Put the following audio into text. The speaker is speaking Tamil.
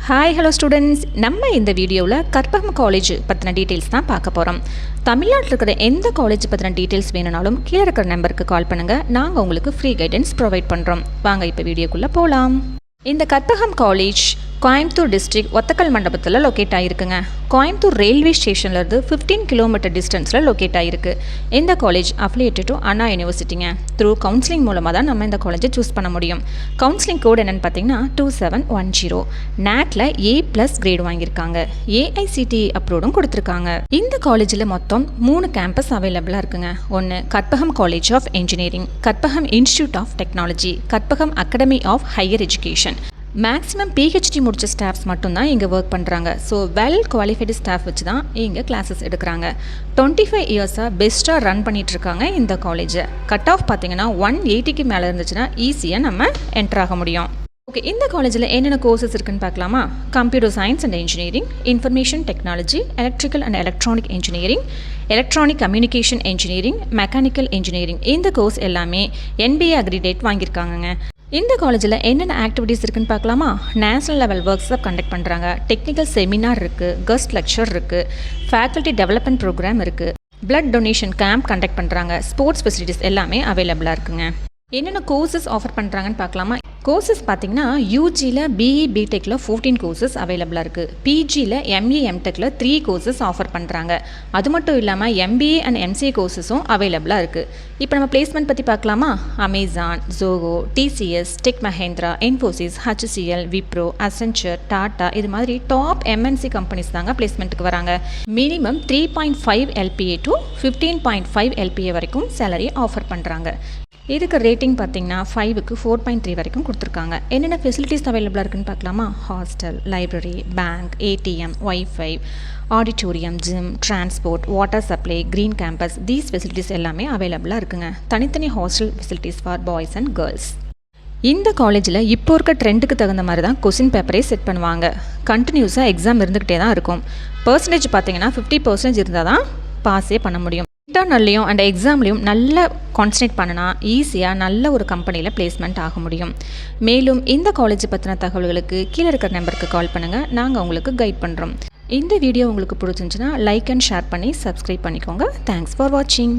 ஹாய் ஹலோ ஸ்டூடெண்ட்ஸ், நம்ம இந்த வீடியோவில் கற்பகம் காலேஜ் பற்றின டீட்டெயில்ஸ் தான் பார்க்க போகிறோம். தமிழ்நாட்டில் இருக்கிற எந்த காலேஜ் பற்றின டீட்டெயில்ஸ் வேணுனாலும் கீழே இருக்கிற நம்பருக்கு கால் பண்ணுங்கள். நாங்கள் உங்களுக்கு ஃப்ரீ கைடன்ஸ் ப்ரொவைட் பண்ணுறோம். வாங்க இப்போ வீடியோக்குள்ளே போகலாம். இந்த கற்பகம் காலேஜ் கோயம்புத்தூர் டிஸ்ட்ரிக்ட் ஒத்தக்கல் மண்டபத்தில் லொக்கேட் ஆகிருக்குங்க. கோயம்புத்தூர் ரயில்வே ஸ்டேஷன்லேருந்து 15 கிலோமீட்டர் டிஸ்டன்ஸில் லொக்கேட் ஆகிருக்கு. இந்த காலேஜ் அஃபிலியேட்டட் டு அண்ணா யூனிவர்சிட்டிங்க. த்ரூ கவுன்சிலிங் மூலமாக தான் நம்ம இந்த காலேஜை சூஸ் பண்ண முடியும். கவுன்சிலிங் கோட் என்னென்னு பார்த்தீங்கன்னா 2710. நேட்டில் A+ கிரேட் வாங்கியிருக்காங்க. AICTE அப்ரூவ்டும் கொடுத்துருக்காங்க. இந்த காலேஜில் மொத்தம் 3 கேம்பஸ் அவைலபிளாக இருக்குங்க. ஒன்று Karpagam college of engineering, Karpagam institute of technology, Karpagam academy of higher education. Maximum PhD முடித்த ஸ்டாஃப்ஸ் மட்டும்தான் இங்கே ஒர்க் பண்ணுறாங்க. ஸோ வெல் குவாலிஃபைடு ஸ்டாஃப் வச்சு தான் இங்கே கிளாஸஸ் எடுக்கிறாங்க. 25 இயர்ஸாக பெஸ்ட்டாக ரன் பண்ணிகிட்ருக்காங்க இந்த காலேஜை. கட் ஆஃப் பார்த்தீங்கன்னா 180க்கு மேலே இருந்துச்சுன்னா ஈஸியாக நம்ம என்டர் ஆக முடியும். ஓகே, இந்த காலேஜில் என்னென்ன கோர்சஸ் இருக்குன்னு பார்க்கலாமா? Computer science and engineering, information technology, electrical and electronic engineering, electronic communication engineering, mechanical engineering. இந்த கோர்ஸ் எல்லாமே NBA அக்ரிடேட் வாங்கியிருக்காங்கங்க. இந்த காலேஜில் என்னென்ன ஆக்டிவிட்டீஸ் இருக்குன்னு பார்க்கலாமா? நேஷனல் லெவல் ஒர்க்ஸ் கண்டக்ட் பண்ணுறாங்க. டெக்னிக்கல் செமினார் இருக்குது, கெஸ்ட் லெக்சர் இருக்குது, ஃபேக்கல்ட்டி டெவலப்மெண்ட் ப்ரோக்ராம் இருக்குது, பிளட் டொனேஷன் கேம்ப் கண்டக்ட் பண்ணுறாங்க. ஸ்போர்ட்ஸ் ஃபெசிலிட்டிஸ் எல்லாமே அவைலபிளாக இருக்குங்க. என்னென்ன கோர்சஸ் ஆஃபர் பண்ணுறாங்கன்னு பார்க்கலாமா? கோர்சஸ் பார்த்தீங்கன்னா யூஜியில் BE BTechல 14 கோர்சஸ் அவைலபிளாக இருக்குது. PGயில் ME MTechல 3 கோர்சஸ் ஆஃபர் பண்ணுறாங்க. அது மட்டும் இல்லாமல் MBA அண்ட் MCA கோர்சஸும் அவைலபிளாக இருக்குது. இப்போ நம்ம பிளேஸ்மெண்ட் பற்றி பார்க்கலாமா? Amazon, Zoho, TCS, tech Mahindra, Infosys, HCL, Wipro, Accenture, Tata இது மாதிரி டாப் MNC கம்பெனிஸ் தாங்க பிளேஸ்மெண்ட்டுக்கு வராங்க. மினிமம் 3.5 LPA டு 15.5 LPA வரைக்கும் சேலரி ஆஃபர் பண்ணுறாங்க. இதுக்கு ரேட்டிங் பார்த்தீங்கன்னா 5க்கு 4.3 வரைக்கும் கொடுத்துருக்காங்க. என்னென்ன ஃபெசிலிட்டிஸ் அவைலபிளாக இருக்குன்னு பார்க்கலாமா? Hostel, library, bank, ATM, wifi, auditorium, gym, transport, water supply, green campus, these facilities எல்லாமே அவைலபிளாக இருக்குங்க. தனித்தனி hostel facilities for boys and girls. இந்த காலேஜில் இப்போ இருக்க ட்ரெண்டுக்கு தகுந்த மாதிரி தான் கொஸ்டின் பேப்பரே செட் பண்ணுவாங்க. கண்டினியூஸாக எக்ஸாம் இருந்துக்கிட்டே தான் இருக்கும். பர்சன்டேஜ் பார்த்தீங்கன்னா 50% இருந்தால் தான் பாஸே பண்ண முடியும். இன்டர்னல்லையும் அண்ட் எக்ஸாம்லேயும் நல்லா கான்சன்ட்ரேட் பண்ணினா ஈஸியாக நல்ல ஒரு கம்பெனியில் பிளேஸ்மெண்ட் ஆக முடியும். மேலும் இந்த காலேஜை பற்றின தகவல்களுக்கு கீழே இருக்கிற நம்பருக்கு கால் பண்ணுங்கள். நாங்கள் உங்களுக்கு கைட் பண்ணுறோம். இந்த வீடியோ உங்களுக்கு பிடிச்சிருந்துச்சுன்னா லைக் அண்ட் ஷேர் பண்ணி சப்ஸ்கிரைப் பண்ணிக்கோங்க. தேங்க்ஸ் ஃபார் வாட்சிங்.